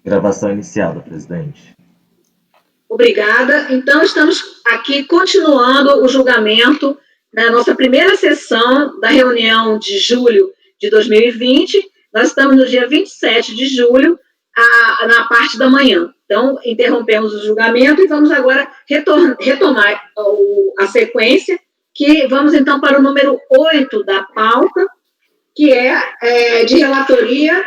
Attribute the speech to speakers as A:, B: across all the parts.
A: Gravação iniciada, presidente.
B: Obrigada. Então, estamos aqui continuando o julgamento da nossa primeira sessão da reunião de julho de 2020. Nós estamos no dia 27 de julho, na parte da manhã. Então, interrompemos o julgamento e vamos agora retomar a sequência, que vamos então para o número 8 da pauta, que é de relatoria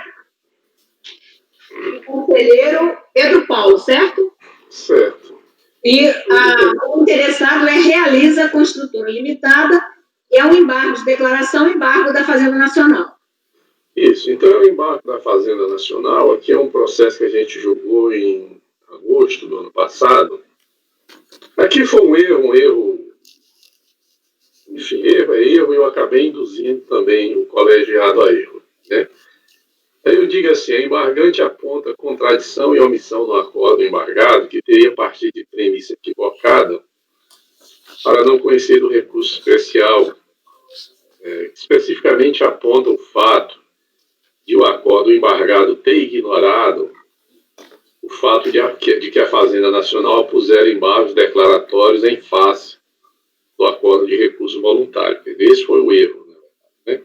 B: do conselheiro Pedro Paulo, certo?
C: Certo.
B: E o interessado é Realiza Construtora Limitada, e é um embargo de declaração, embargo da Fazenda Nacional.
C: Isso, então o embargo da Fazenda Nacional, aqui é um processo que a gente julgou em agosto do ano passado. Aqui foi um erro, enfim, erro é erro, e eu acabei induzindo também o colegiado a erro, né? Aí eu digo assim, a embargante aponta contradição e omissão no acordo embargado, que teria partido de premissa equivocada para não conhecer do recurso especial. Especificamente aponta o fato de o acordo embargado ter ignorado o fato de que a Fazenda Nacional pusera embargos declaratórios em face do acordo de recurso voluntário. Esse foi o erro, né?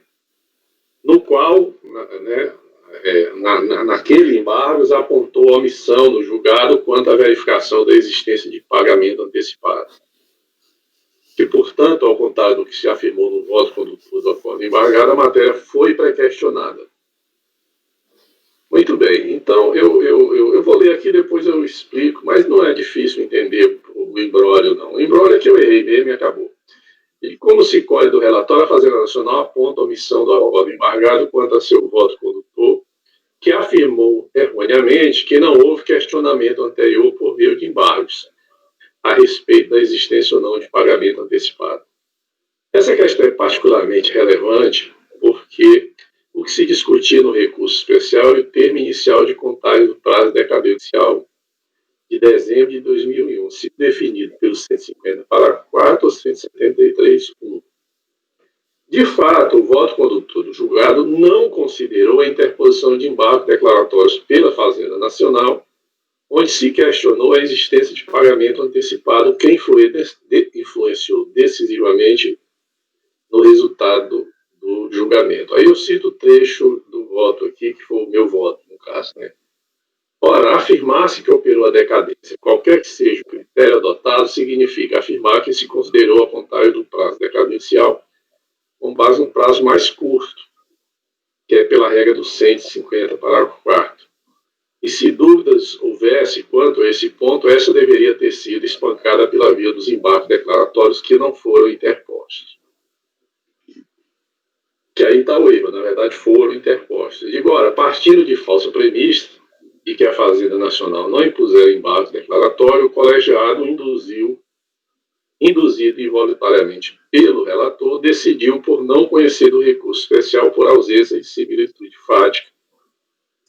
C: No qual, né, naquele embargos, apontou omissão no julgado quanto à verificação da existência de pagamento antecipado. E, portanto, ao contrário do que se afirmou no voto condutor do acordo embargado, a matéria foi pré-questionada. Muito bem, então eu vou ler aqui, depois eu explico, mas não é difícil entender o imbróglio, não. O imbróglio é que eu errei mesmo e acabou. E como se colhe do relatório, a Fazenda Nacional aponta a omissão do acordo embargado quanto a seu voto condutor, que afirmou erroneamente que não houve questionamento anterior por meio de embargos a respeito da existência ou não de pagamento antecipado. Essa questão é particularmente relevante porque o que se discutia no recurso especial é o termo inicial de contagem do prazo decadencial de dezembro de 2001, se definido pelo 150 parágrafo 4 ou 173.1. De fato, o voto condutor do julgado não considerou a interposição de embargos declaratórios pela Fazenda Nacional, onde se questionou a existência de pagamento antecipado, que influenciou decisivamente no resultado do julgamento. Aí eu cito o trecho do voto aqui, que foi o meu voto, no caso, né? Ora, afirmar-se que operou a decadência, qualquer que seja o critério adotado, significa afirmar que se considerou a contagem do prazo decadencial com base no prazo mais curto, que é pela regra do 150, parágrafo 4º. E se dúvidas houvesse quanto a esse ponto, essa deveria ter sido espancada pela via dos embargos declaratórios que não foram interpostos. Que aí está o erro, na verdade foram interpostos. E agora, partindo de falsa premissa de que a Fazenda Nacional não impusera embargos declaratórios, o colegiado induzido involuntariamente pelo relator, decidiu por não conhecer do recurso especial por ausência de similitude fática.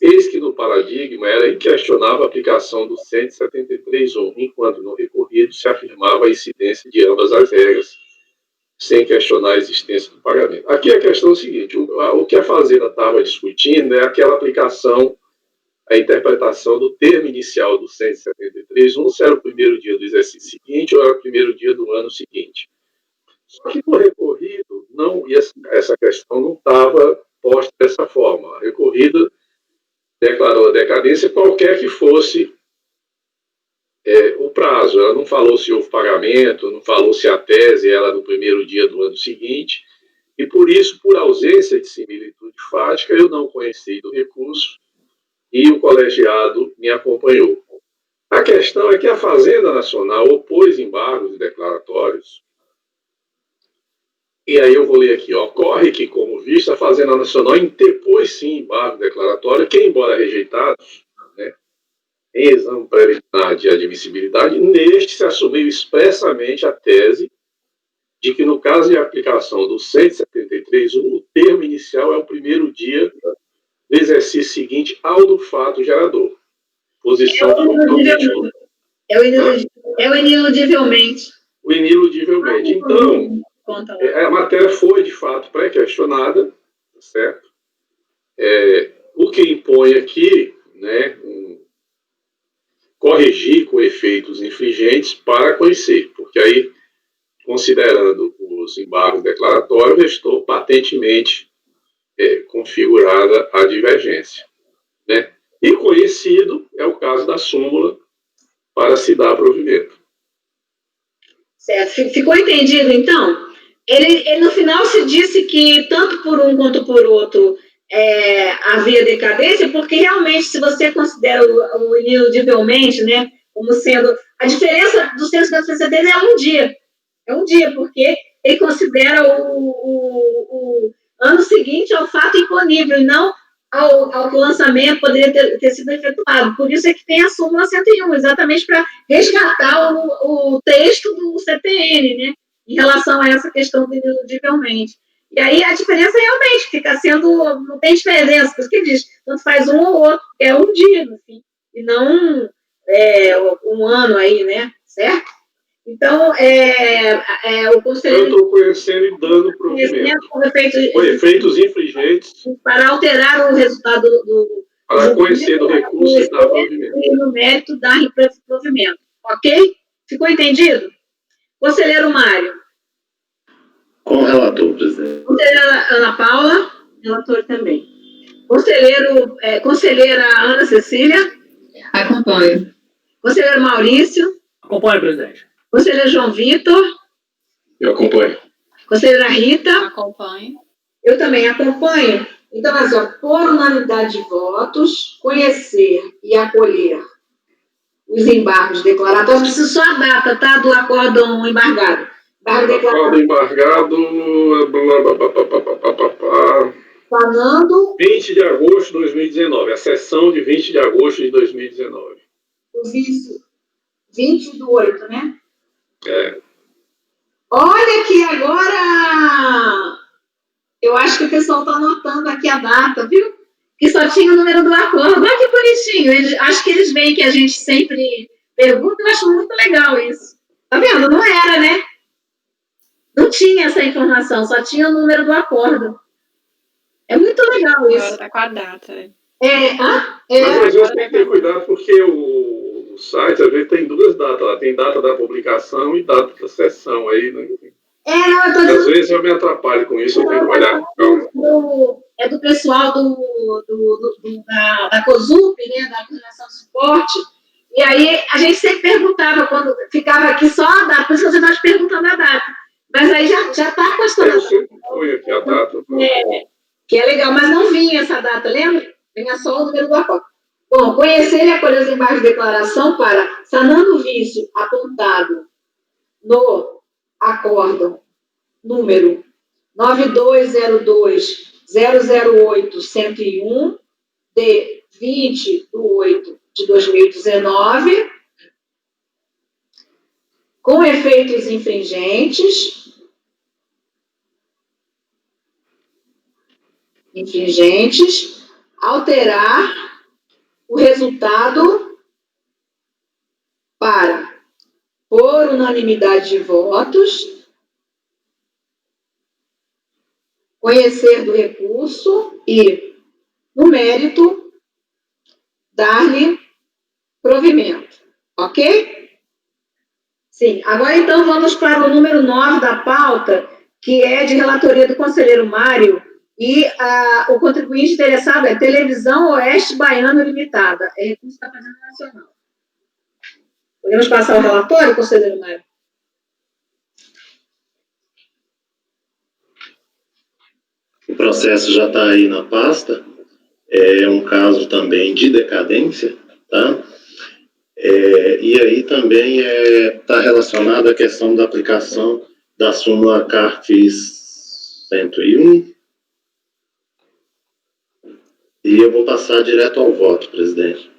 C: Eis que no paradigma era inquestionável a aplicação do 173.1, enquanto no recorrido se afirmava a incidência de ambas as regras, sem questionar a existência do pagamento. Aqui a questão é o seguinte, o que a Fazenda estava discutindo é aquela aplicação, a interpretação do termo inicial do 173.1, se era o primeiro dia do exercício seguinte ou era o primeiro dia do ano seguinte. Só que no recorrido, essa questão não estava posta dessa forma. A recorrida declarou a decadência qualquer que fosse o prazo. Ela não falou se houve pagamento, não falou se a tese era no primeiro dia do ano seguinte, e por isso, por ausência de similitude fática, eu não conheci do recurso e o colegiado me acompanhou. A questão é que a Fazenda Nacional opôs embargos declaratórios. E aí eu vou ler aqui, ocorre que, como visto, a Fazenda Nacional interpôs sim embargo declaratório, que, embora rejeitados, né, em exame preliminar de admissibilidade, neste se assumiu expressamente a tese de que, no caso de aplicação do 173.1, o termo inicial é o primeiro dia do exercício seguinte ao do fato gerador. Posição
B: É o ineludivelmente.
C: O ineludivelmente. Então, a matéria foi, de fato, pré-questionada, certo? O que impõe aqui, né, corrigir com efeitos infringentes para conhecer, porque aí, considerando os embargos declaratórios, restou patentemente configurada a divergência, né? E conhecido é o caso da súmula para se dar provimento.
B: Certo. Ficou entendido, então? Ele no final se disse que tanto por um quanto por outro havia decadência, porque realmente, se você considera o ineludivelmente, né, como sendo... A diferença dos termos da dele é um dia. É um dia, porque ele considera o ano seguinte ao fato imponível, e não ao que o lançamento poderia ter sido efetuado. Por isso é que tem a súmula 101, exatamente para resgatar o texto do CTN, né, em relação a essa questão do ineludivelmente. E aí a diferença realmente fica sendo, não tem diferença, por isso que diz, tanto faz um ou outro, é um dia, assim, e não um ano aí, né, certo? Então, o conselheiro...
C: Eu estou conhecendo e dando provimento. Com efeitos infringentes.
B: Para alterar o resultado do
C: para conhecer do recurso e dar provimento.
B: No mérito, dar provimento. Ok? Ficou entendido? Conselheiro Mário.
D: Com o relator, presidente.
B: Conselheira Ana Paula.
E: Relator também.
B: Conselheira Ana Cecília.
E: Acompanho.
B: Conselheiro Maurício.
F: Acompanho, presidente.
B: Conselheiro João Vitor.
C: Eu acompanho.
B: Conselheira Rita.
E: Acompanho.
B: Eu também acompanho. Então, assim, por unanimidade de votos, conhecer e acolher os embargos declaratórios. Preciso só a data, tá? Do acórdão embargado.
C: Acórdão embargado.
B: Falando.
C: 20 de agosto de 2019. A sessão de 20 de agosto de 2019.
B: O vício. 20/8, né?
C: É.
B: Olha que agora... Eu acho que o pessoal está anotando aqui a data, viu? Que só tinha o número do acordo. Olha que bonitinho. Acho que eles veem que a gente sempre pergunta. Eu acho muito legal isso. Tá vendo? Não era, né? Não tinha essa informação. Só tinha o número do acordo. É muito legal isso.
E: Agora tá com a data.
C: Mas às vezes tem que ter cuidado, porque o site, às vezes, tem duas datas. Lá. Tem data da publicação e data da sessão. Aí, né?
B: Não, eu tô
C: dizendo... Às vezes eu me atrapalho com isso, eu tenho que olhar.
B: É do pessoal da COSUP, né, da Coordenação de Suporte, e aí a gente sempre perguntava, quando ficava aqui só a data, por isso que você estava te perguntando a data, mas aí já está constando.
C: Eu sempre ponho aqui a data.
B: Que é legal, mas não vinha essa data, lembra? Vinha só o número do acordo. Bom, conhecer e acolher os embargos de declaração para, sanando o vício apontado no acórdão número 9202-008-101, de 20/8/2019, com efeitos infringentes, alterar o resultado para, por unanimidade de votos, conhecer do recurso e, no mérito, dar-lhe provimento. Ok? Sim. Agora, então, vamos para o número 9 da pauta, que é de relatoria do conselheiro Mário, e o contribuinte interessado é Televisão Oeste Baiano Limitada. É recurso da Fazenda Nacional. Podemos passar o relatório, conselheiro Mário?
D: O processo já está aí na pasta, é um caso também de decadência, tá? E aí também está relacionado à questão da aplicação da súmula CARFIS 101, e eu vou passar direto ao voto, presidente.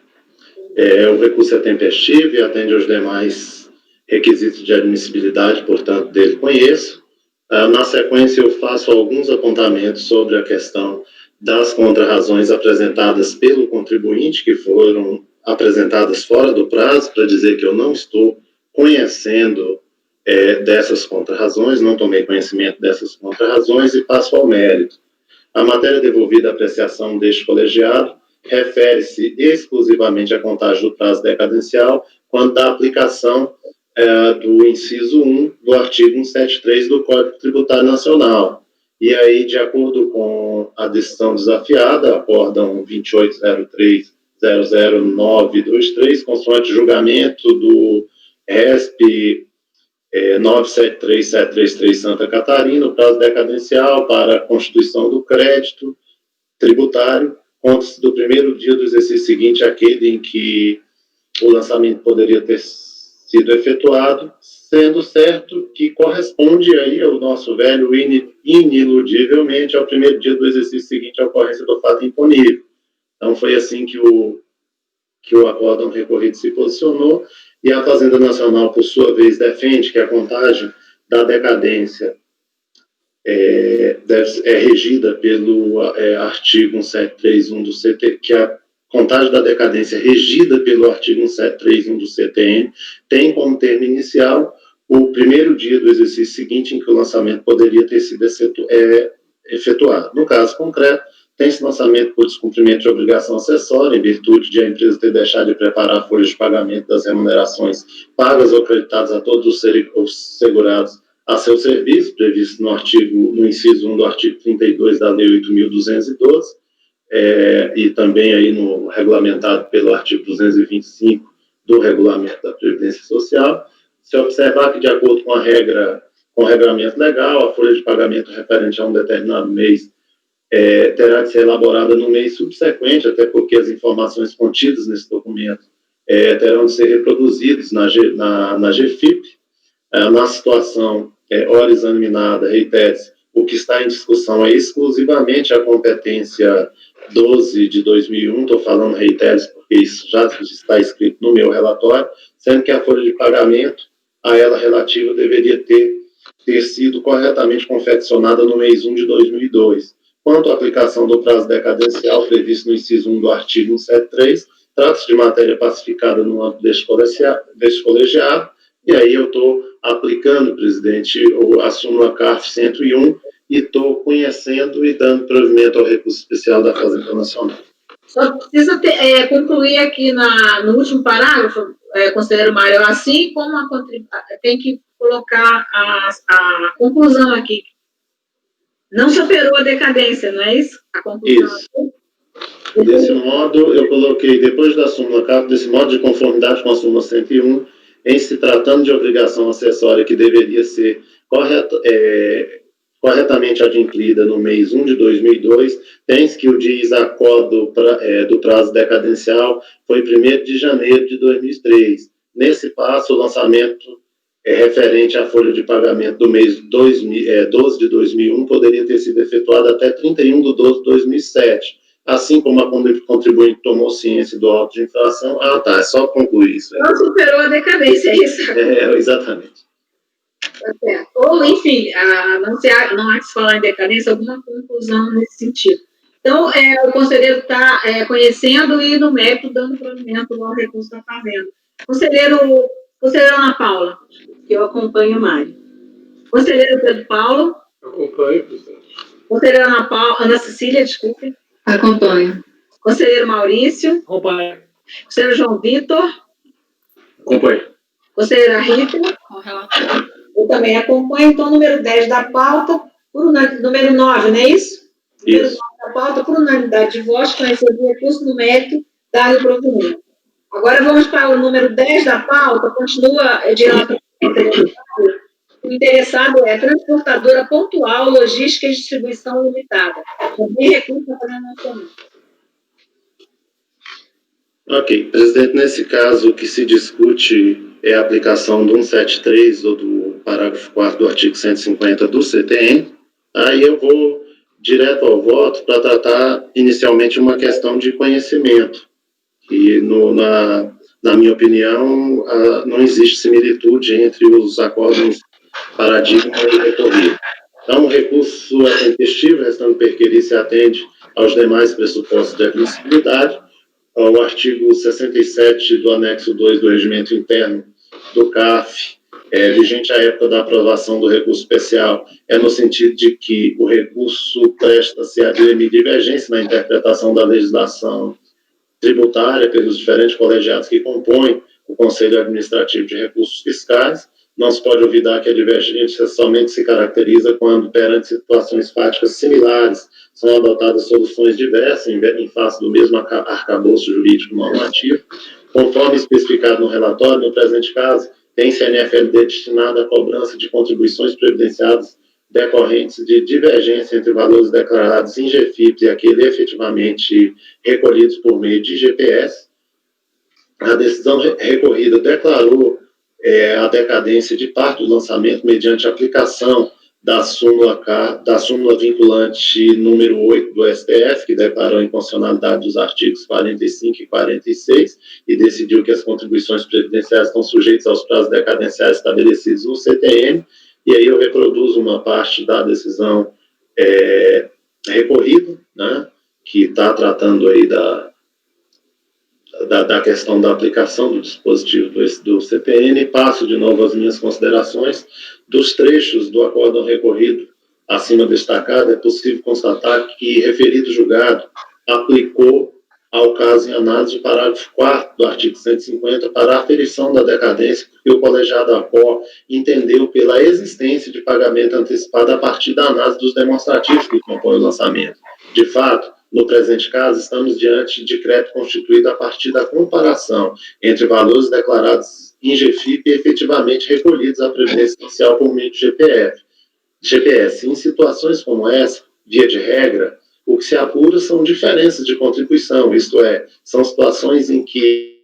D: O recurso é tempestivo e atende aos demais requisitos de admissibilidade, portanto, dele conheço. Na sequência, eu faço alguns apontamentos sobre a questão das contrarrazões apresentadas pelo contribuinte, que foram apresentadas fora do prazo, para dizer que eu não estou conhecendo dessas contrarrazões, não tomei conhecimento dessas contrarrazões e passo ao mérito. A matéria devolvida à apreciação deste colegiado refere-se exclusivamente à contagem do prazo decadencial, quanto da aplicação do inciso 1 do artigo 173 do Código Tributário Nacional. E aí, de acordo com a decisão desafiada, acórdão 2803.00923, consoante julgamento do RESP 973733 Santa Catarina, o prazo decadencial para a constituição do crédito tributário conta-se do primeiro dia do exercício seguinte àquele em que o lançamento poderia ter sido efetuado, sendo certo que corresponde aí ao nosso velho ineludivelmente ao primeiro dia do exercício seguinte à ocorrência do fato imponível. Então, foi assim que o acórdão recorrido se posicionou, e a Fazenda Nacional, por sua vez, defende que a contagem da decadência é regida pelo artigo 1731 do CTN, que a contagem da decadência regida pelo artigo 1731 do CTN tem como termo inicial o primeiro dia do exercício seguinte em que o lançamento poderia ter sido efetuado. No caso concreto, tem-se lançamento por descumprimento de obrigação acessória, em virtude de a empresa ter deixado de preparar folhas de pagamento das remunerações pagas ou creditadas a todos os segurados a seu serviço, previsto no inciso 1 do artigo 32 da Lei 8.212, e também aí regulamentado pelo artigo 225 do Regulamento da Previdência Social. Se observar que, de acordo com o regramento legal, a folha de pagamento referente a um determinado mês terá de ser elaborada no mês subsequente, até porque as informações contidas nesse documento terão de ser reproduzidas na GFIP. Na situação ora examinada, reitero-se, o que está em discussão é exclusivamente a competência 12 de 2001, estou falando reitero-se porque isso já está escrito no meu relatório, sendo que a folha de pagamento a ela relativa deveria ter sido corretamente confeccionada no mês 1 de 2002. Quanto à aplicação do prazo decadencial previsto no inciso 1 do artigo 173, trata-se de matéria pacificada no âmbito deste colegiado, e aí eu estou aplicando, presidente, a súmula CARF 101 e estou conhecendo e dando provimento ao recurso especial da Fazenda Nacional.
B: Só precisa concluir aqui no último parágrafo, considero Mário, assim como tem que colocar a conclusão aqui. Não superou a decadência, não é isso? A conclusão.
D: Isso. Desse modo, eu coloquei, depois da súmula CARF, desse modo de conformidade com a súmula 101, em se tratando de obrigação acessória que deveria ser corretamente adimplida no mês 1 de 2002, tem-se que o desacordo do prazo decadencial foi 1º de janeiro de 2003. Nesse passo, o lançamento referente à folha de pagamento do mês 12 de 2001 poderia ter sido efetuado até 31 de 12 de 2007. Assim como a contribuinte tomou ciência do auto de infração, é só concluir isso.
B: Não superou a decadência, é isso?
D: Exatamente.
B: Ou, enfim, não há que se falar em decadência, alguma conclusão nesse sentido. Então, o conselheiro está conhecendo e, no mérito, dando provimento ao recurso da Fazenda. Conselheira Ana Paula.
E: Eu acompanho o Mário.
B: Conselheiro Pedro Paulo.
C: Acompanho, presidente.
B: Conselheira Ana Cecília, desculpe.
E: Acompanho.
B: Conselheiro Maurício.
C: Acompanho.
B: Conselheiro João Vitor.
C: Acompanho.
B: Conselheira Rita.
E: Com o relatório.
B: Eu também acompanho. Então, número 10 da pauta, número 9, não é isso? Número 9 da pauta, por unanimidade de votos, para receber recurso no mérito, dado provimento. Agora vamos para o número 10 da pauta, continua de relato. O interessado é transportadora pontual, logística e distribuição limitada. Também recurso da Fazenda Nacional.
D: Ok, presidente, nesse caso o que se discute é a aplicação do 173 ou do parágrafo 4º do artigo 150 do CTN. Aí eu vou direto ao voto para tratar inicialmente uma questão de conhecimento. E na minha opinião, não existe similitude entre os acordos paradigma e recorrido. Então, o recurso é tempestivo, restando perquerir se atende aos demais pressupostos de admissibilidade. O artigo 67 do anexo 2 do regimento interno do CARF, vigente à época da aprovação do recurso especial, no sentido de que o recurso presta-se a divergência na interpretação da legislação tributária pelos diferentes colegiados que compõem o Conselho Administrativo de Recursos Fiscais. Não se pode olvidar que a divergência somente se caracteriza quando, perante situações fáticas similares, são adotadas soluções diversas em face do mesmo arcabouço jurídico normativo. Conforme especificado no relatório, no presente caso, tem-se a NFLD destinada à cobrança de contribuições previdenciadas decorrentes de divergência entre valores declarados em GFIPs e aqueles efetivamente recolhidos por meio de IGPS. A decisão recorrida declarou a decadência de parte do lançamento mediante a aplicação da súmula vinculante número 8 do STF, que declarou a inconstitucionalidade dos artigos 45 e 46 e decidiu que as contribuições previdenciárias estão sujeitas aos prazos decadenciais estabelecidos no CTN. E aí eu reproduzo uma parte da decisão recorrida, né, que está tratando aí da questão da aplicação do dispositivo do CTN, e passo de novo as minhas considerações. Dos trechos do acórdão recorrido acima destacado, é possível constatar que referido julgado aplicou ao caso em análise o parágrafo 4º do artigo 150 para a aferição da decadência, porque o colegiado ACOR entendeu pela existência de pagamento antecipado a partir da análise dos demonstrativos que compõem o lançamento. De fato, no presente caso, estamos diante de crédito constituído a partir da comparação entre valores declarados em GFIP e efetivamente recolhidos à Previdência Social por meio de GPS. Em situações como essa, via de regra, o que se apura são diferenças de contribuição, isto é, são situações em que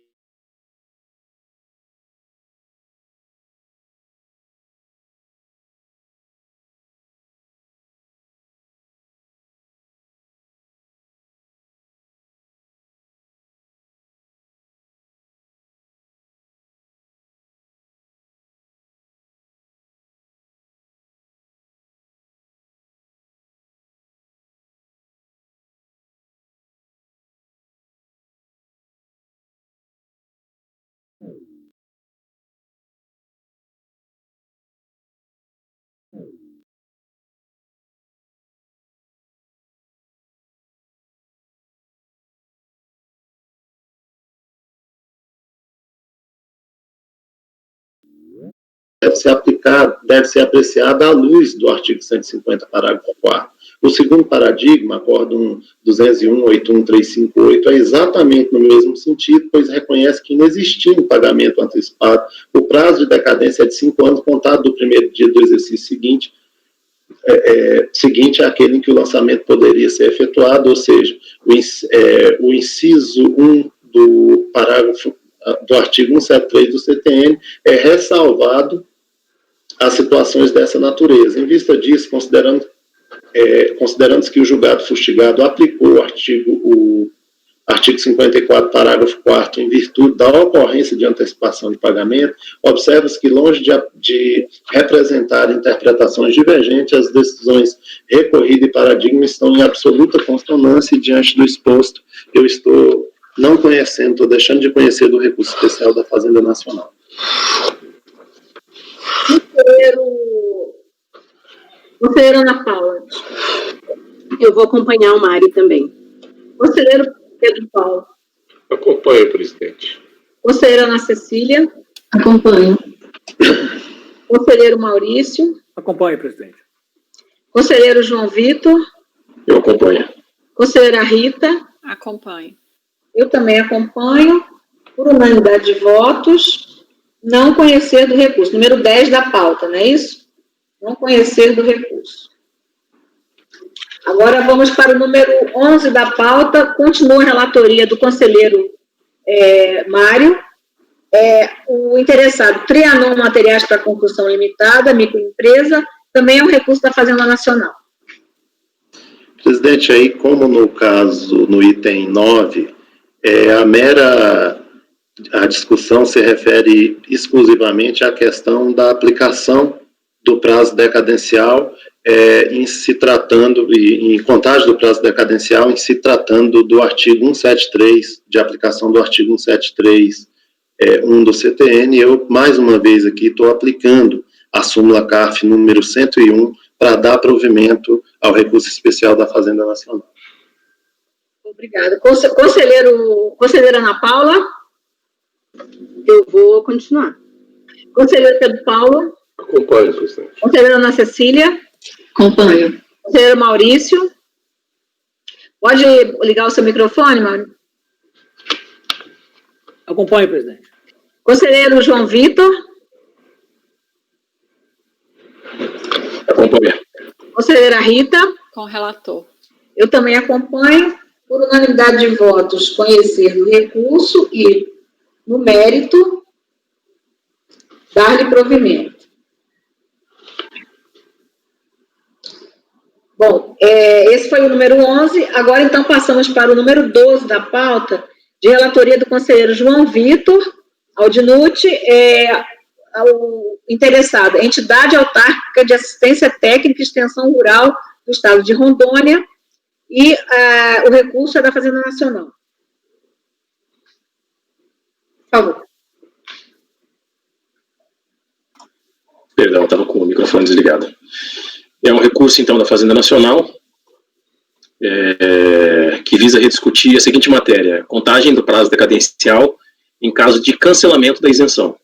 D: deve ser apreciada à luz do artigo 150, parágrafo 4º. O segundo paradigma, acórdão 201.81358, é exatamente no mesmo sentido, pois reconhece que, inexistindo pagamento antecipado, o prazo de decadência é de 5 anos, contado do primeiro dia do exercício seguinte àquele em que o lançamento poderia ser efetuado, ou seja, o inciso 1 do parágrafo do artigo 173 do CTN é ressalvado as situações dessa natureza. Em vista disso, considerando-se que o julgado fustigado aplicou o artigo 54, parágrafo 4º, em virtude da ocorrência de antecipação de pagamento, observa-se que, longe de representar interpretações divergentes, as decisões recorrida e paradigma estão em absoluta consonância, e diante do exposto, eu estou não conhecendo, estou deixando de conhecer do recurso especial da Fazenda Nacional.
B: Conselheira Ana Paula.
E: Eu vou acompanhar o Mário também.
B: Conselheiro Pedro Paulo.
C: Acompanho, presidente.
B: Conselheira Ana Cecília.
E: Acompanho.
B: Conselheiro Maurício.
F: Acompanho, presidente.
B: Conselheiro João Vitor.
D: Eu acompanho.
B: Conselheira Rita.
G: Acompanho.
B: Eu também acompanho, por unanimidade de votos, não conhecer do recurso. Número 10 da pauta, não é isso? Não conhecer do recurso. Agora vamos para o número 11 da pauta. Continua a relatoria do conselheiro Mário. O interessado, Trianon Materiais para Construção Limitada, microempresa, também é um recurso da Fazenda Nacional.
D: Presidente, aí como no caso, no item 9, a discussão se refere exclusivamente à questão da aplicação do prazo decadencial em se tratando, em contagem do prazo decadencial, em se tratando do artigo 173, de aplicação do artigo 173, 1 do CTN. Eu, mais uma vez aqui, estou aplicando a súmula CARF número 101 para dar provimento ao recurso especial da Fazenda Nacional.
B: Obrigada. Conselheira Ana Paula?
E: Eu vou continuar.
B: Conselheiro Pedro Paulo?
C: Acompanho, presidente.
B: Conselheira Ana Cecília?
E: Acompanho.
B: Conselheiro Maurício? Pode ligar o seu microfone, Maurício?
F: Acompanho, presidente.
B: Conselheiro João Vitor?
C: Acompanho.
B: Conselheira Rita?
G: Com o relator.
B: Eu também acompanho, por unanimidade de votos, conhecer do recurso e, no mérito, dar-lhe provimento. Bom, esse foi o número 11. Agora, então, passamos para o número 12 da pauta, de relatoria do conselheiro João Vitor Aldinute, ao interessado, Entidade Autárquica de Assistência Técnica e Extensão Rural do Estado de Rondônia, e o recurso é da Fazenda Nacional. Por favor.
H: Perdão, estava com o microfone desligado. É um recurso, então, da Fazenda Nacional, que visa rediscutir a seguinte matéria: contagem do prazo decadencial em caso de cancelamento da isenção.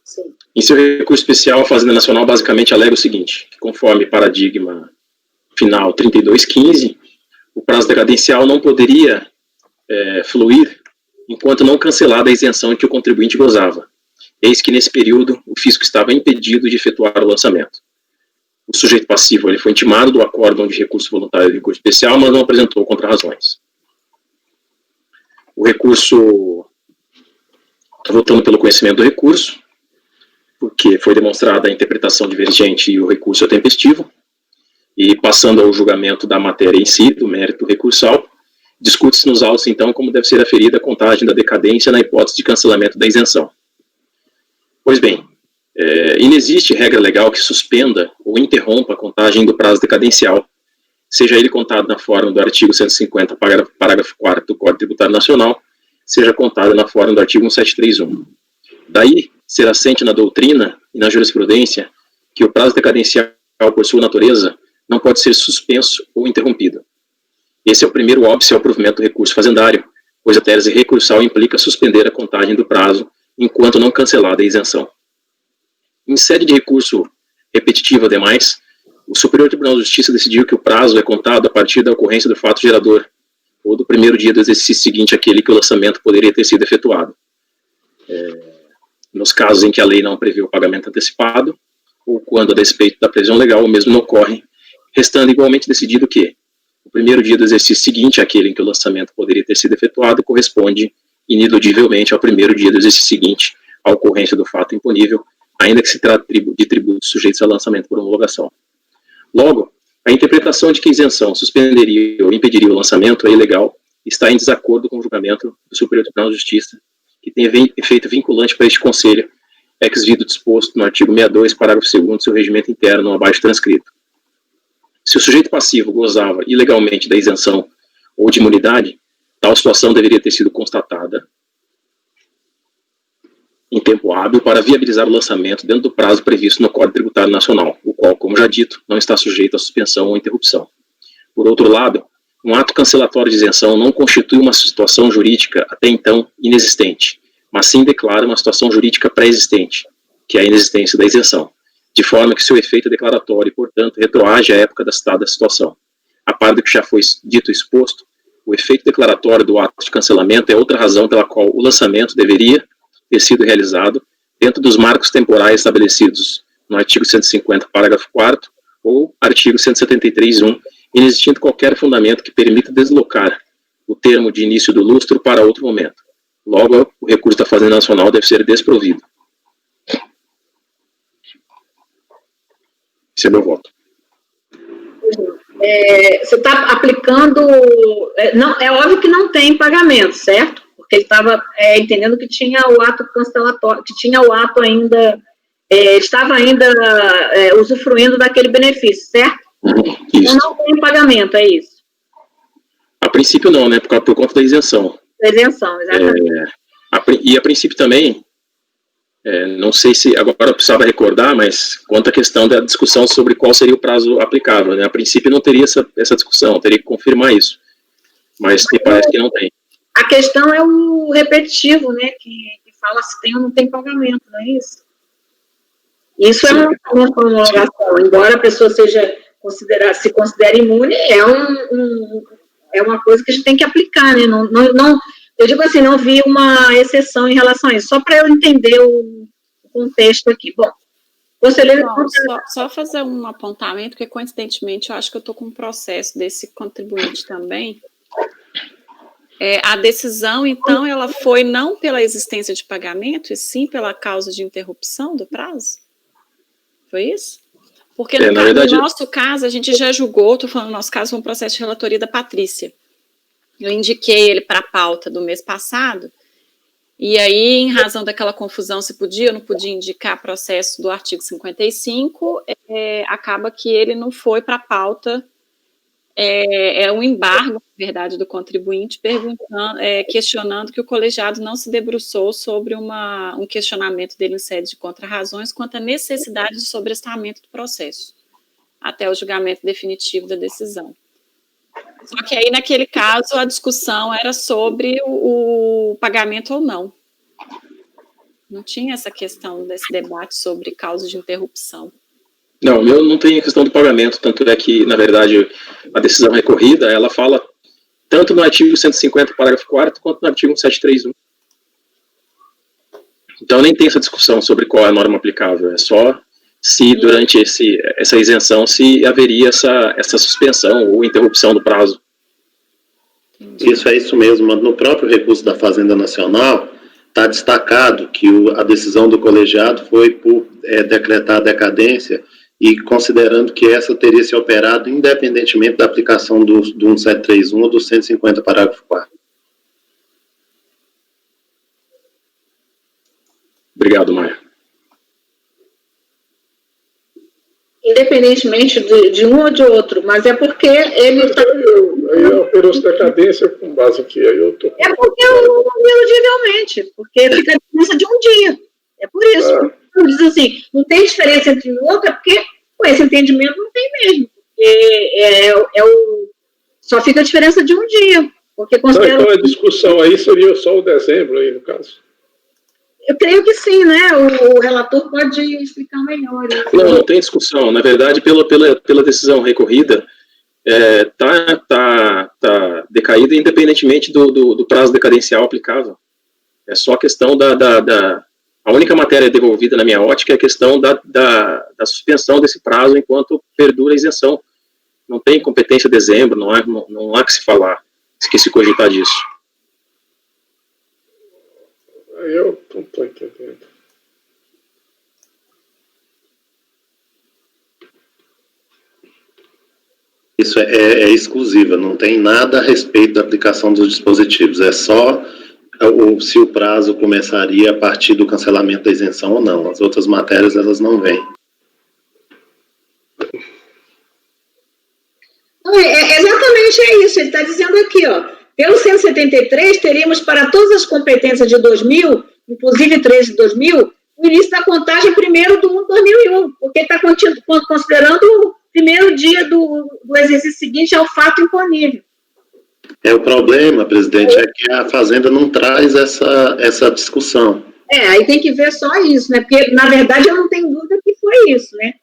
B: Sim.
H: Em seu recurso especial, a Fazenda Nacional basicamente alega o seguinte: que conforme paradigma final 3215, o prazo decadencial não poderia fluir enquanto não cancelada a isenção que o contribuinte gozava. Eis que, nesse período, o fisco estava impedido de efetuar o lançamento. O sujeito passivo ele foi intimado do acórdão de recurso voluntário e recurso especial, mas não apresentou contrarrazões. O recurso, votando pelo conhecimento do recurso, porque foi demonstrada a interpretação divergente e o recurso é tempestivo, e passando ao julgamento da matéria em si, do mérito recursal, discute-se nos autos, então, como deve ser aferida a contagem da decadência na hipótese de cancelamento da isenção. Pois bem, inexiste regra legal que suspenda ou interrompa a contagem do prazo decadencial, seja ele contado na forma do artigo 150, parágrafo 4º do Código Tributário Nacional, seja contado na forma do artigo 1731. Daí, ser assente na doutrina e na jurisprudência que o prazo decadencial, por sua natureza, não pode ser suspenso ou interrompido. Esse é o primeiro óbice ao provimento do recurso fazendário, pois a tese recursal implica suspender a contagem do prazo enquanto não cancelada a isenção. Em sede de recurso repetitivo, ademais, o Superior Tribunal de Justiça decidiu que o prazo é contado a partir da ocorrência do fato gerador, ou do primeiro dia do exercício seguinte àquele que o lançamento poderia ter sido efetuado. Nos casos em que a lei não prevê o pagamento antecipado, ou quando, a despeito da previsão legal, o mesmo não ocorre, restando igualmente decidido que o primeiro dia do exercício seguinte àquele em que o lançamento poderia ter sido efetuado corresponde ineludivelmente ao primeiro dia do exercício seguinte à ocorrência do fato imponível, ainda que se trate de tributos sujeitos a lançamento por homologação. Logo, a interpretação de que a isenção suspenderia ou impediria o lançamento é ilegal e está em desacordo com o julgamento do Superior Tribunal de Justiça, que tem efeito vinculante para este Conselho, ex vido disposto no artigo 62, parágrafo 2º do seu regimento interno, abaixo transcrito. Se o sujeito passivo gozava ilegalmente da isenção ou de imunidade, tal situação deveria ter sido constatada em tempo hábil para viabilizar o lançamento dentro do prazo previsto no Código Tributário Nacional, o qual, como já dito, não está sujeito a suspensão ou interrupção. Por outro lado, um ato cancelatório de isenção não constitui uma situação jurídica até então inexistente, mas sim declara uma situação jurídica pré-existente, que é a inexistência da isenção, de forma que seu efeito é declaratório e, portanto, retroage à época da citada situação. A par do que já foi dito e exposto, o efeito declaratório do ato de cancelamento é outra razão pela qual o lançamento deveria ter sido realizado dentro dos marcos temporais estabelecidos no artigo 150, parágrafo 4º, ou artigo 173.1, inexistindo qualquer fundamento que permita deslocar o termo de início do lustro para outro momento. Logo, o recurso da Fazenda Nacional deve ser desprovido. Esse é meu voto.
B: Você está aplicando... Não, é óbvio que não tem pagamento, certo? Porque ele estava entendendo que tinha o ato cancelatório, que tinha o ato ainda... estava ainda usufruindo daquele benefício, certo?
H: Isso.
B: Então não tem pagamento, é isso?
H: A princípio não, né? Por conta da isenção.
B: Da isenção, exatamente.
H: E a princípio também, Não sei se agora eu precisava recordar, mas quanto à questão da discussão sobre qual seria o prazo aplicável, né? A princípio não teria essa discussão, teria que confirmar isso, mas me parece que não tem.
B: A questão é o repetitivo, né, que fala se tem ou não tem pagamento, não é isso? Isso é uma promulgação, embora a pessoa se considere imune, é uma coisa que a gente tem que aplicar, né? Não, eu digo assim, não vi uma exceção em relação a isso, só para eu entender o contexto aqui. Bom, conselheiro...
F: Só fazer um apontamento, porque coincidentemente eu acho que eu estou com um processo desse contribuinte também. A decisão, então, ela foi não pela existência de pagamento, e sim pela causa de interrupção do prazo? Foi isso? Porque no nosso caso, a gente já julgou, estou falando no nosso caso, foi um processo de relatoria da Patrícia. Eu indiquei ele para a pauta do mês passado, e aí, em razão daquela confusão, se podia ou não podia indicar processo do artigo 55, acaba que ele não foi para a pauta. É um embargo, na verdade, do contribuinte, questionando que o colegiado não se debruçou sobre um questionamento dele em sede de contrarrazões quanto à necessidade de sobrestamento do processo, até o julgamento definitivo da decisão. Só que aí, naquele caso, a discussão era sobre o pagamento ou não. Não tinha essa questão desse debate sobre causa de interrupção.
H: Não, o meu não tem questão do pagamento, tanto é que, na verdade, a decisão recorrida, ela fala tanto no artigo 150, parágrafo 4º, quanto no artigo 1731. Então, nem tem essa discussão sobre qual é a norma aplicável, é só se durante essa isenção se haveria essa suspensão ou interrupção do prazo.
D: Isso é isso mesmo, no próprio recurso da Fazenda Nacional, está destacado que a decisão do colegiado foi por decretar a decadência e considerando que essa teria se operado independentemente da aplicação do 1731 ou do 150, parágrafo 4º.
H: Obrigado, Maia.
B: Independentemente de um ou de outro, mas é porque ele está...
C: Aí eu operoso decadência com base em que aí eu tô...
B: É porque ineludivelmente, porque fica a diferença de um dia. É por isso. Diz assim, não tem diferença entre um e outro, é porque com esse entendimento não tem mesmo. Só fica a diferença de um dia. Porque considera...
C: Então a discussão aí seria só o dezembro aí, no caso?
B: Eu creio que sim, né? O relator pode explicar melhor.
H: Não tem discussão. Na verdade, pela decisão recorrida, tá decaída independentemente do prazo decadencial aplicável. É só a questão a única matéria devolvida na minha ótica é a questão da suspensão desse prazo enquanto perdura a isenção. Não tem competência dezembro, não há que se falar, que se cogitar disso.
C: Aí eu não estou entendendo.
D: Isso é exclusiva, não tem nada a respeito da aplicação dos dispositivos, é só se o prazo começaria a partir do cancelamento da isenção ou não. As outras matérias, elas não vêm.
B: Exatamente isso, ele está dizendo aqui, ó. Pelo 173, teríamos para todas as competências de 2000, inclusive 3 de 2000, o início da contagem 1º de 2001, porque está considerando o primeiro dia do exercício seguinte ao fato imponível.
D: O problema, presidente, é que a Fazenda não traz essa discussão.
B: Aí tem que ver só isso, né? Porque, na verdade, eu não tenho dúvida que foi isso, né?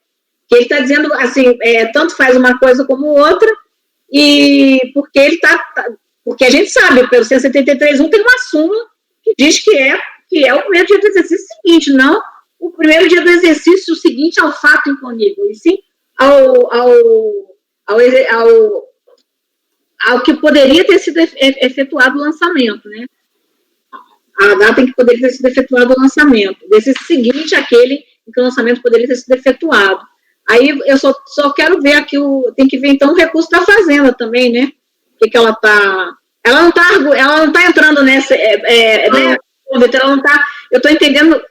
B: Que ele está dizendo, assim, tanto faz uma coisa como outra, e porque ele porque a gente sabe, pelo 173.1 tem uma súmula que diz que é o primeiro dia do exercício seguinte, não o primeiro dia do exercício seguinte ao fato imponível, e sim ao que poderia ter sido efetuado o lançamento, né? A data em que poderia ter sido efetuado o lançamento. Desse seguinte, aquele em que o lançamento poderia ter sido efetuado. Aí eu só quero ver aqui, tem que ver então o recurso da Fazenda também, né? Que ela está... Ela não tá entrando nessa... né? Ela não tá, eu estou entendendo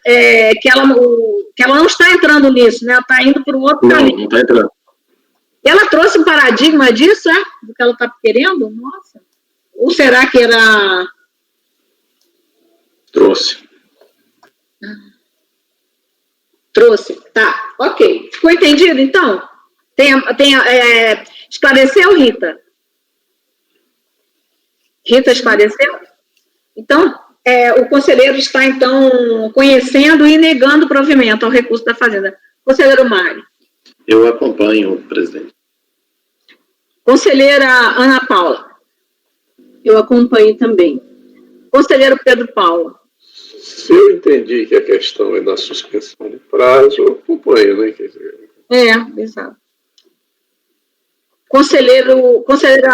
B: que ela não está entrando nisso, né? Ela está indo para um outro caminho.
H: Não está entrando.
B: Ela trouxe um paradigma disso, do que ela está querendo? Nossa. Ou será que era...
H: Trouxe.
B: Trouxe? Tá, ok. Ficou entendido, então? Esclareceu, Rita? Rita esclareceu? Então, o conselheiro está, então, conhecendo e negando o provimento ao recurso da Fazenda. Conselheiro Mário.
D: Eu acompanho, presidente.
B: Conselheira Ana Paula.
E: Eu acompanho também.
B: Conselheiro Pedro Paulo.
C: Se eu entendi que a questão é da suspensão de prazo, eu acompanho, né? Quer dizer,
B: Exato. Conselheira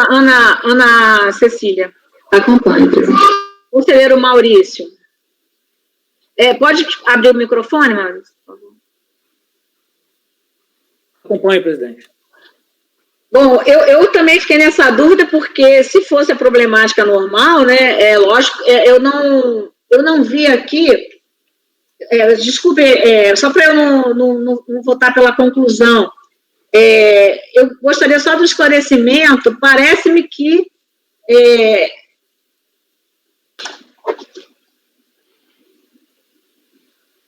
B: Ana Cecília.
E: Acompanho, presidente.
B: Conselheiro Maurício. Pode abrir o microfone, Maurício, por favor?
G: Acompanho, presidente.
B: Bom, eu também fiquei nessa dúvida, porque se fosse a problemática normal, né, lógico, eu não vi aqui, desculpe, só para eu não votar pela conclusão, eu gostaria só do esclarecimento, parece-me que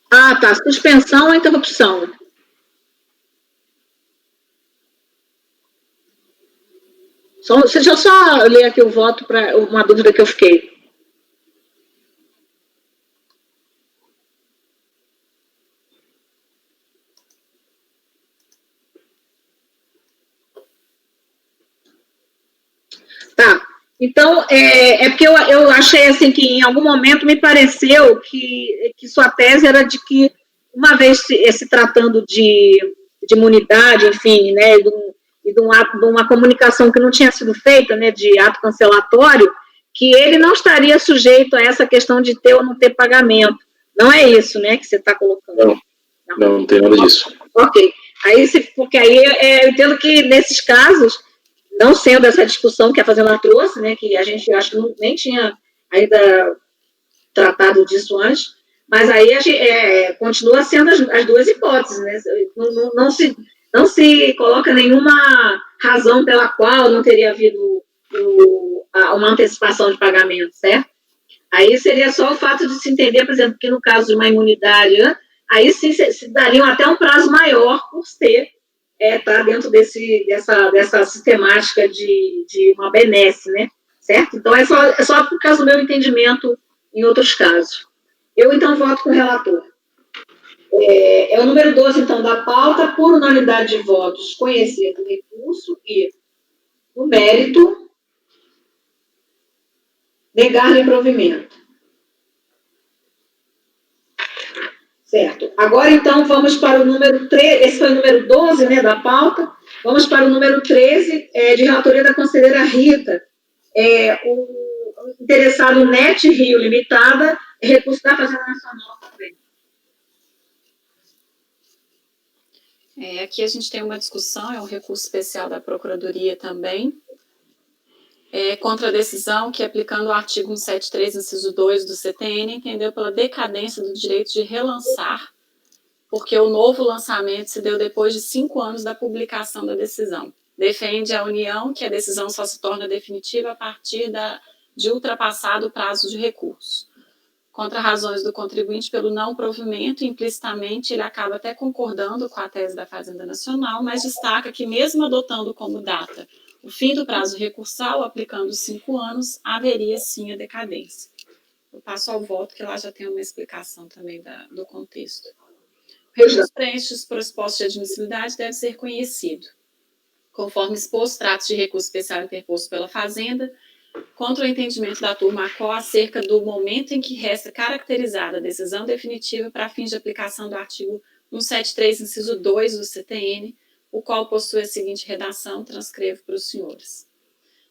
B: tá, suspensão ou interrupção. Deixa eu só ler aqui o voto para uma dúvida que eu fiquei. Tá. Então, porque eu achei assim que em algum momento me pareceu que sua tese era de que, uma vez se tratando de imunidade, enfim, né, de uma comunicação que não tinha sido feita, né, de ato cancelatório, que ele não estaria sujeito a essa questão de ter ou não ter pagamento. Não é isso, né, que você está colocando?
H: Não tem nada disso.
B: Ok. Porque aí eu entendo que, nesses casos, não sendo essa discussão que a Fazenda trouxe, né, que a gente acho que nem tinha ainda tratado disso antes, mas aí continua sendo as duas hipóteses, né? Não se coloca nenhuma razão pela qual não teria havido uma antecipação de pagamento, certo? Aí seria só o fato de se entender, por exemplo, que no caso de uma imunidade, aí sim se dariam até um prazo maior por ser tá dentro dessa sistemática de uma benesse, né? Certo? Então, é só por causa do meu entendimento em outros casos. Eu, então, voto com o relator. É o número 12, então, da pauta, por unanimidade de votos, conhecer o recurso e, no mérito, negar-lhe provimento. Certo. Agora, então, vamos para o número 13, esse foi o número 12, né, da pauta. Vamos para o número 13, de relatoria da conselheira Rita. O interessado NET Rio Limitada, recurso da Fazenda Nacional também.
F: Aqui a gente tem uma discussão, é um recurso especial da Procuradoria também, contra a decisão que, aplicando o artigo 173, inciso 2 do CTN, entendeu pela decadência do direito de relançar, porque o novo lançamento se deu depois de 5 anos da publicação da decisão. Defende a União que a decisão só se torna definitiva a partir de ultrapassado o prazo de recurso. Contra razões do contribuinte pelo não provimento, implicitamente ele acaba até concordando com a tese da Fazenda Nacional, mas destaca que, mesmo adotando como data o fim do prazo recursal, aplicando os 5 anos, haveria sim a decadência. Eu passo ao voto, que lá já tem uma explicação também do contexto. O recurso preenche os pressupostos de admissibilidade deve ser conhecido. Conforme exposto, trata-se de recurso especial interposto pela Fazenda, contra o entendimento da turma ACO acerca do momento em que resta caracterizada a decisão definitiva para fins de aplicação do artigo 173, inciso 2 do CTN, o qual possui a seguinte redação, transcrevo para os senhores.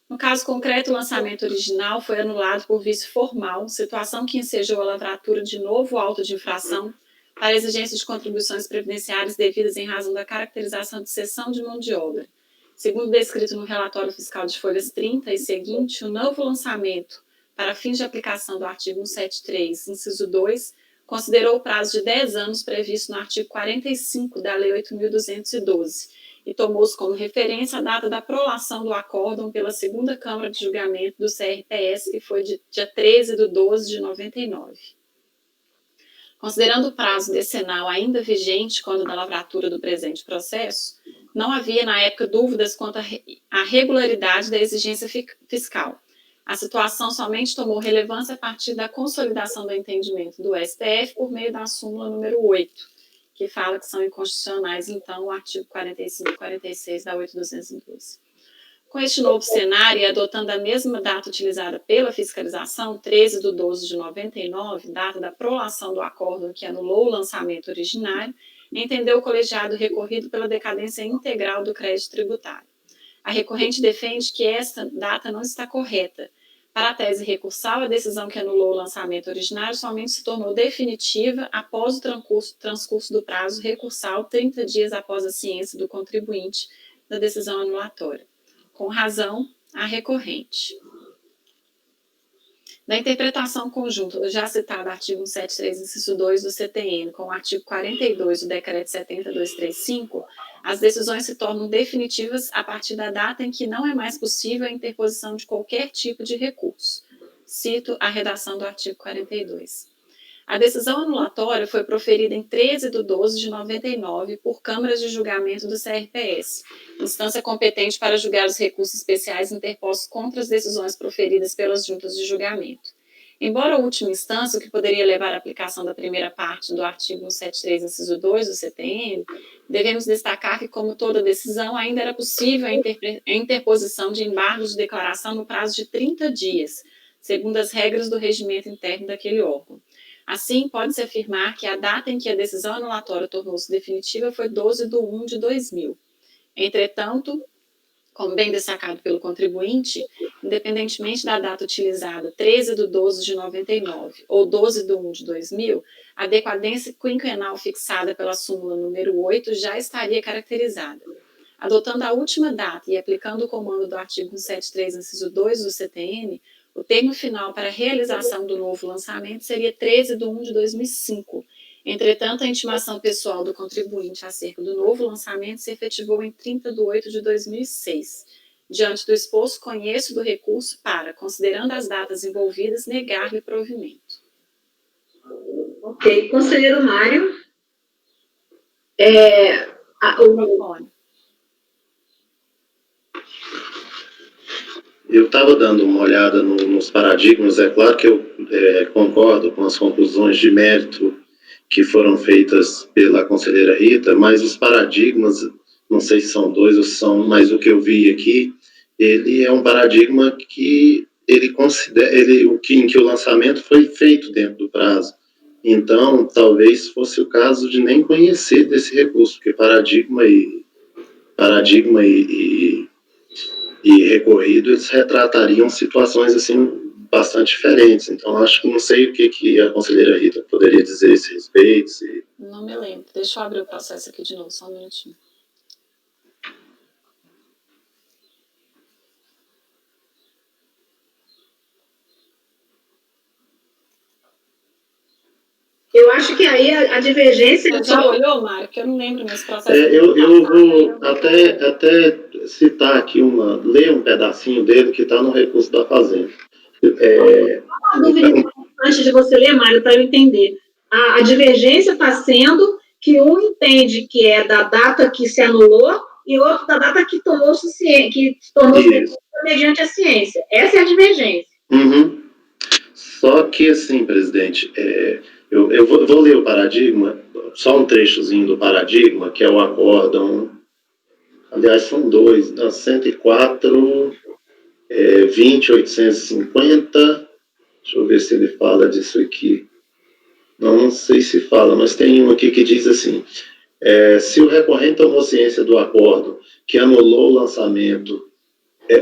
F: No caso concreto, o lançamento original foi anulado por vício formal, situação que ensejou a lavratura de novo auto de infração para exigência de contribuições previdenciárias devidas em razão da caracterização de cessão de mão de obra. Segundo descrito no relatório fiscal de folhas 30 e seguinte, o novo lançamento, para fins de aplicação do artigo 173, inciso 2, considerou o prazo de 10 anos previsto no artigo 45 da Lei 8.212 e tomou-se como referência a data da prolação do acórdão pela segunda Câmara de Julgamento do CRPS, que foi de dia 13 de 12 de 99. Considerando o prazo decenal ainda vigente quando da lavratura do presente processo, não havia, na época, dúvidas quanto à regularidade da exigência fiscal. A situação somente tomou relevância a partir da consolidação do entendimento do STF por meio da súmula número 8, que fala que são inconstitucionais, então, o artigo 45 e 46 da 8.212. Com este novo cenário e adotando a mesma data utilizada pela fiscalização, 13/12/99, data da prolação do acórdão que anulou o lançamento originário, entendeu o colegiado recorrido pela decadência integral do crédito tributário. A recorrente defende que esta data não está correta. Para a tese recursal, a decisão que anulou o lançamento originário somente se tornou definitiva após o transcurso do prazo recursal 30 dias após a ciência do contribuinte da decisão anulatória. Com razão, a recorrente. Da interpretação conjunta do já citado artigo 173, inciso 2 do CTN, com o artigo 42 do Decreto 70.235, as decisões se tornam definitivas a partir da data em que não é mais possível a interposição de qualquer tipo de recurso. Cito a redação do artigo 42. A decisão anulatória foi proferida em 13/12/99 por câmaras de julgamento do CRPS, instância competente para julgar os recursos especiais interpostos contra as decisões proferidas pelas juntas de julgamento. Embora a última instância, o que poderia levar à aplicação da primeira parte do artigo 173, inciso 2 do CTN, devemos destacar que, como toda decisão, ainda era possível a interposição de embargos de declaração no prazo de 30 dias, segundo as regras do regimento interno daquele órgão. Assim, pode-se afirmar que a data em que a decisão anulatória tornou-se definitiva foi 12/1/2000. Entretanto, como bem destacado pelo contribuinte, independentemente da data utilizada, 13/12/99 ou 12/1/2000, a decadência quinquenal fixada pela súmula número 8 já estaria caracterizada. Adotando a última data e aplicando o comando do artigo 173, inciso 2 do CTN, o termo final para a realização do novo lançamento seria 13/1/2005. Entretanto, a intimação pessoal do contribuinte acerca do novo lançamento se efetivou em 30/8/2006. Diante do exposto, conheço do recurso para, considerando as datas envolvidas, negar-lhe provimento.
B: Ok. Conselheiro Mário.
D: Eu estava dando uma olhada nos paradigmas, é claro que eu concordo com as conclusões de mérito que foram feitas pela conselheira Rita, mas os paradigmas, não sei se são dois ou são, mas o que eu vi aqui, ele é um paradigma que ele considera, em que o lançamento foi feito dentro do prazo. Então, talvez fosse o caso de nem conhecer desse recurso, porque paradigma e recorrido, eles retratariam situações assim bastante diferentes. Então, acho que não sei o que a conselheira Rita poderia dizer a esse respeito.
F: Não me lembro. Deixa eu abrir o processo aqui de novo, só um minutinho.
B: Eu acho que aí a divergência...
F: Você já olhou, Mário? Porque eu não lembro nesse processo.
D: Eu vou até citar aqui ler um pedacinho dele que está no recurso da Fazenda.
B: Uma dúvida antes de você ler, Mário, para eu entender. A divergência está sendo que um entende que é da data que se anulou e outro da data que tornou-se mediante a ciência. Essa é a divergência.
D: Uhum. Só que, assim, presidente, eu vou ler o paradigma, só um trechozinho do paradigma, que é o acórdão, aliás, são dois, 104, 20.850, deixa eu ver se ele fala disso aqui. Não sei se fala, mas tem um aqui que diz assim, se o recorrente tomou ciência do acordo que anulou o lançamento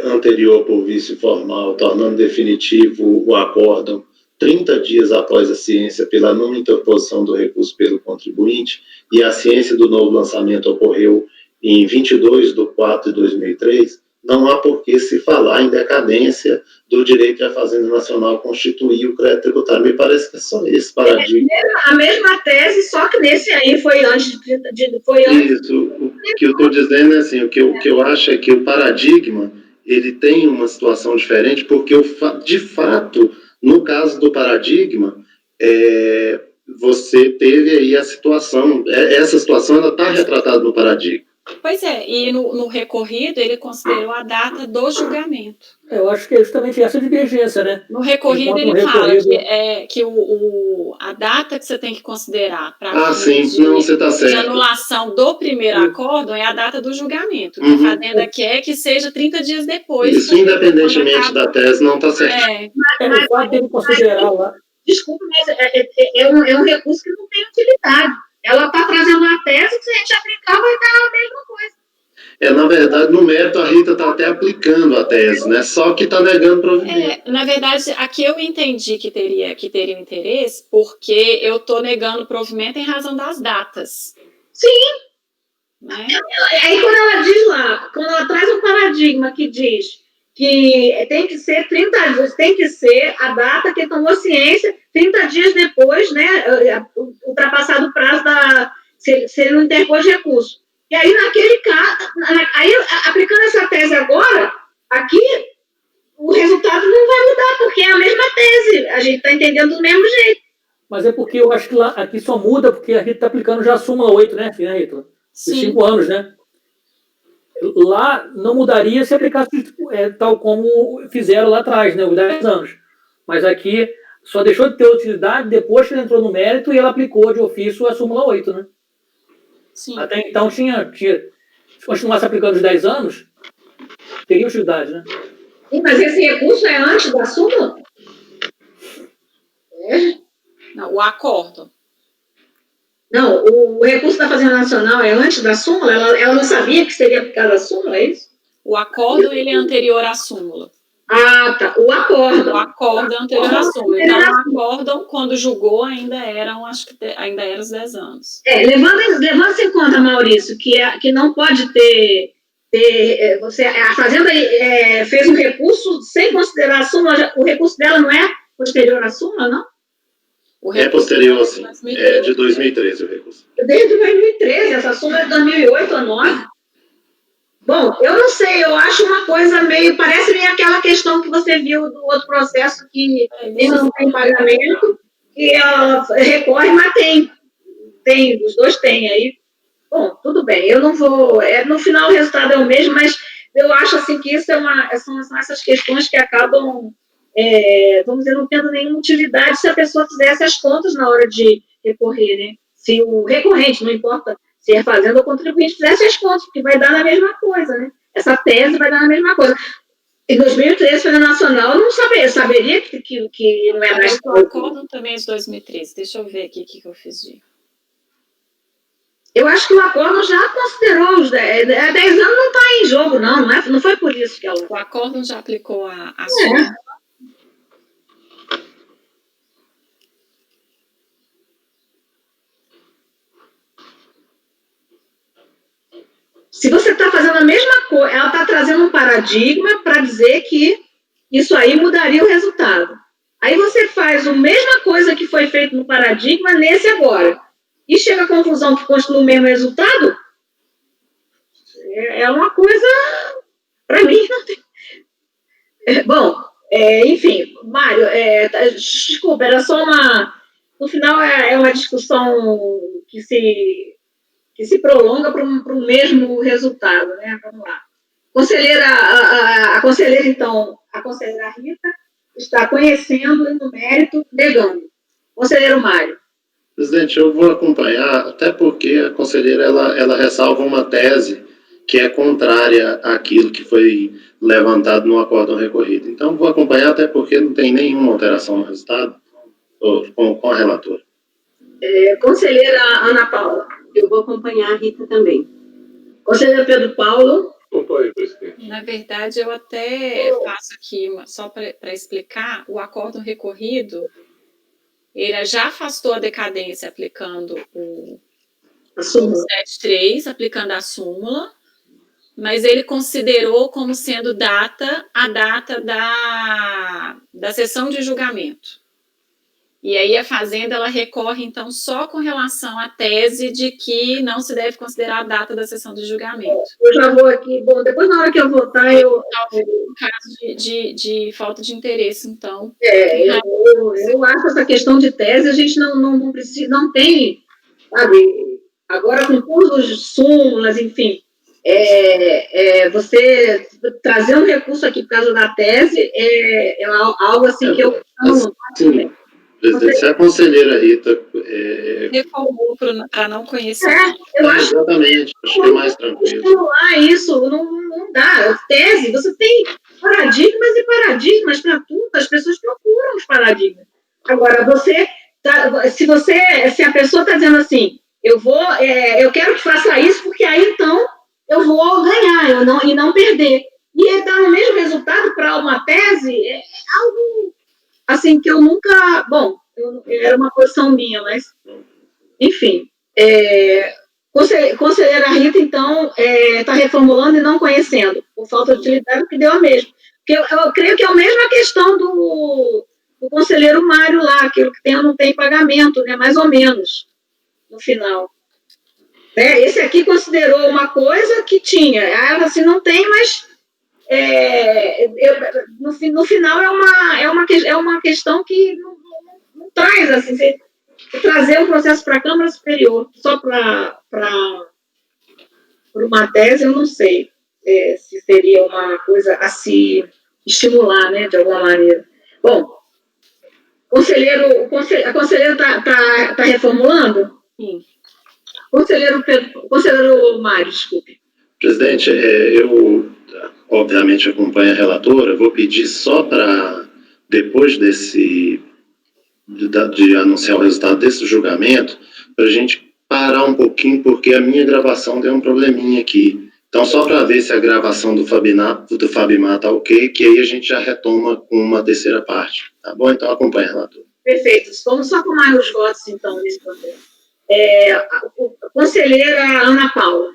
D: anterior por vício formal, tornando definitivo o acórdão 30 dias após a ciência pela não interposição do recurso pelo contribuinte, e a ciência do novo lançamento ocorreu em 22/4/2003, não há por que se falar em decadência do direito que a Fazenda Nacional constituir o crédito tributário. Me parece que é só esse paradigma.
B: A mesma tese, só que nesse aí foi antes
D: Isso, o que eu estou dizendo é assim, o que eu acho é que o paradigma, ele tem uma situação diferente, porque, de fato, no caso do paradigma, você teve aí a situação, essa situação ela está retratada no paradigma.
F: Pois é, e no recorrido ele considerou a data do julgamento.
G: Eu acho que é justamente essa divergência, né?
F: No recorrido
G: Enquanto
F: ele
G: no
F: fala
G: recorrido-
F: que a data que você tem que considerar para
D: Sim, não, você está
F: de
D: certo.
F: anulação do primeiro acórdão é a data do julgamento. Que a
D: Uhum.
F: Fazenda quer que seja 30 dias depois.
D: Isso,
F: porque
D: independentemente
F: quando
D: da tese, não está certo.
G: O fato dele considerar lá.
B: Desculpa, mas é um recurso que não tem utilidade. Ela está trazendo uma tese que, se a gente aplicar, vai dar a mesma coisa.
D: Na verdade, no mérito, a Rita está até aplicando a tese, né? Só que está negando provimento.
F: Na verdade, aqui eu entendi que teria um interesse, porque eu estou negando provimento em razão das datas.
B: Sim.
F: Né?
B: Aí, quando ela diz lá, quando ela traz um paradigma que diz que tem que ser 30 dias, tem que ser a data que tomou ciência, 30 dias depois, né, ultrapassado o prazo se ele não interpôs recurso. E aí, naquele caso, aplicando essa tese agora, aqui, o resultado não vai mudar, porque é a mesma tese, a gente está entendendo do mesmo jeito.
G: Mas é porque eu acho que lá, aqui só muda porque a Rita está aplicando já a súmula 8, né, Rita? Os 5 anos, né? Lá não mudaria se aplicasse tal como fizeram lá atrás, né, os 10 anos. Mas aqui só deixou de ter utilidade depois que ela entrou no mérito e ela aplicou de ofício a súmula 8, né?
F: Sim.
G: Até então tinha se continuasse aplicando os 10 anos, teria utilidade, né?
B: Sim, mas esse recurso é antes da súmula?
F: Não, o acórdão.
B: Não, o recurso da Fazenda Nacional é antes da súmula? Ela não sabia que seria aplicada a súmula, é isso?
F: O acórdão, ele é anterior à súmula.
B: Ah, tá. O acórdão.
F: O acórdão é anterior à súmula. Então, o acórdão, quando julgou, ainda eram os 10 anos.
B: Levando-se em conta, Maurício, que não pode ter a Fazenda fez um recurso sem considerar a súmula, o recurso dela não é posterior à súmula, não?
D: É posterior, sim. É de 2013 o recurso.
B: Desde 2013, essa súmula é de 2008 ou 2009. Bom, eu não sei, eu acho uma coisa meio... Parece meio aquela questão que você viu do outro processo que não tem pagamento, que ela recorre, mas tem, os dois têm aí. Bom, tudo bem, eu não vou... no final o resultado é o mesmo, mas eu acho assim que isso são essas questões que acabam, vamos dizer, não tendo nenhuma utilidade se a pessoa fizesse as contas na hora de recorrer, né? Se o recorrente, não importa se é fazenda ou contribuinte, fizesse as contas, porque vai dar na mesma coisa, né? Essa tese vai dar na mesma coisa. Em 2013, a Fazenda Nacional não saberia que não é mais...
F: O acórdão também é de 2013. Deixa eu ver aqui o que eu fiz de...
B: Eu acho que o acórdão já considerou os 10 anos, não está em jogo, não foi por isso que ela...
F: O acórdão já aplicou a súmula.
B: Se você está fazendo a mesma coisa, ela está trazendo um paradigma para dizer que isso aí mudaria o resultado. Aí você faz a mesma coisa que foi feito no paradigma nesse agora. E chega à conclusão que continua o mesmo resultado? É uma coisa... Para mim, não tem... Bom, enfim, Mário, desculpa, era só uma... No final, é uma discussão que se prolonga para o mesmo resultado, né? Vamos lá. Conselheira, a conselheira, então, a conselheira Rita está conhecendo no mérito, negando. Conselheiro Mário.
D: Presidente, eu vou acompanhar, até porque a conselheira ela ressalva uma tese que é contrária àquilo que foi levantado no acórdão recorrido. Então, vou acompanhar, até porque não tem nenhuma alteração no resultado com a relatora.
B: Conselheira Ana Paula.
E: Eu vou acompanhar a Rita também.
B: Conselheiro Pedro Paulo.
C: Acompanhe, presidente.
F: Na verdade, eu até faço aqui, só para explicar, o acórdão recorrido, ele já afastou a decadência aplicando o 73, aplicando a súmula, mas ele considerou como sendo a data da sessão de julgamento. E aí a Fazenda, ela recorre, então, só com relação à tese de que não se deve considerar a data da sessão de julgamento.
B: Eu já vou aqui, bom, depois na hora que eu votar, eu...
F: No caso de falta de interesse, então.
B: Eu acho essa questão de tese, a gente não precisa, não tem, sabe, agora com todos os súmulas, enfim, você trazer um recurso aqui por causa da tese é algo assim que eu não...
D: Sim. Presidente, se a conselheira Rita...
F: Reformou para não conhecer.
B: Eu acho
D: exatamente, acho que é mais tranquilo.
B: Estimular isso não dá. Tese, você tem paradigmas e paradigmas para tudo, as pessoas procuram os paradigmas. Agora, se a pessoa está dizendo assim, eu quero que faça isso, porque aí então eu vou ganhar e não perder. E dar o mesmo resultado para uma tese é algo assim que eu nunca... Bom, era uma posição minha, mas... Enfim, conselheira Rita, então, está reformulando e não conhecendo, por falta de utilidade, que deu a mesma. Porque eu creio que é a mesma questão do conselheiro Mário lá, aquilo que tem ou não tem pagamento, né, mais ou menos, no final. Esse aqui considerou uma coisa que tinha, ela assim, não tem, mas no final é uma questão que não traz, assim, trazer um processo para a Câmara Superior só para uma tese, eu não sei se seria uma coisa a se estimular, né, de alguma maneira. Bom, a conselheira está reformulando?
F: Sim.
B: Conselheiro Mário, desculpe.
D: Presidente, eu obviamente acompanho a relatora, vou pedir só para, depois de anunciar o resultado desse julgamento, para a gente parar um pouquinho, porque a minha gravação deu um probleminha aqui. Então, só para ver se a gravação do Fabimar está ok, que aí a gente já retoma com uma terceira parte. Tá bom? Então, acompanha a relatora.
B: Perfeito. Vamos só tomar os votos, então, nesse processo. Conselheira Ana Paula.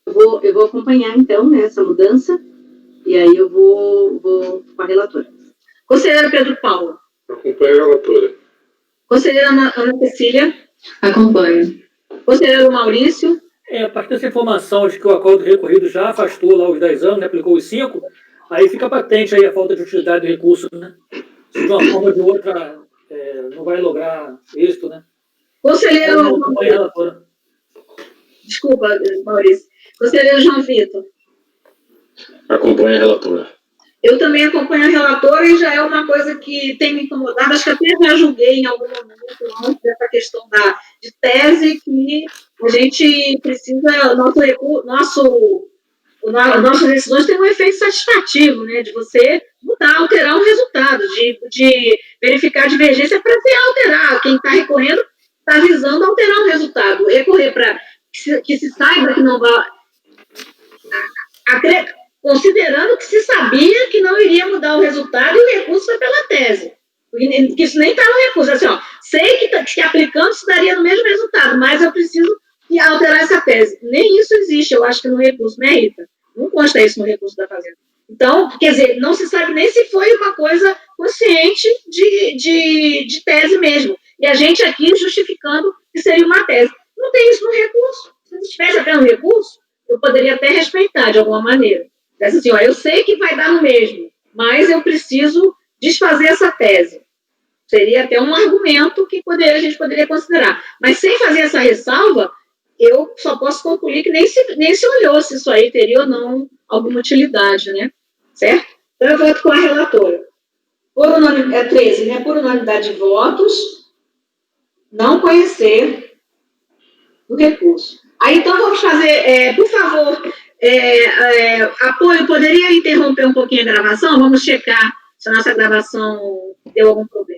E: Eu vou acompanhar, então, né, essa mudança, e aí eu vou com a relatora.
B: Conselheiro Pedro Paulo.
C: Acompanha a relatora.
B: Conselheira Ana Cecília.
I: Acompanho.
B: Conselheiro Maurício.
G: A partir dessa informação de que o acordo recorrido já afastou lá os 10 anos, né, aplicou os 5, aí fica patente aí a falta de utilidade do recurso, né? Se de uma forma ou de outra não vai lograr êxito, né?
B: Conselheiro... Desculpa, Maurício. Conselheiro João Vitor.
H: Acompanha a relatora.
B: Eu também acompanho a relatora e já é uma coisa que tem me incomodado, acho que até já julguei em algum momento antes dessa questão de tese, que a gente precisa, nossas decisões têm um efeito satisfativo, né, de você mudar, alterar um resultado, de verificar a divergência para se alterar. Quem está recorrendo está visando alterar um resultado. Recorrer para que se saiba que não vai... Considerando que se sabia que não iria mudar o resultado e o recurso foi pela tese. Porque isso nem está no recurso. Assim, sei que aplicando se daria no mesmo resultado, mas eu preciso alterar essa tese. Nem isso existe, eu acho que no recurso, né, Rita? Não consta isso no recurso da Fazenda. Então, quer dizer, não se sabe nem se foi uma coisa consciente de tese mesmo. E a gente aqui justificando que seria uma tese. Não tem isso no recurso. Se estivesse até no recurso, eu poderia até respeitar de alguma maneira. Assim, eu sei que vai dar no mesmo, mas eu preciso desfazer essa tese. Seria até um argumento que a gente poderia considerar. Mas sem fazer essa ressalva, eu só posso concluir que nem se olhou se isso aí teria ou não alguma utilidade, né? Certo? Então, eu voto com a relatora. 13, né? Por unanimidade de votos, não conhecer o recurso. Aí, então, vamos fazer, por favor... Apoio, poderia interromper um pouquinho a gravação? Vamos checar se a nossa gravação deu algum problema.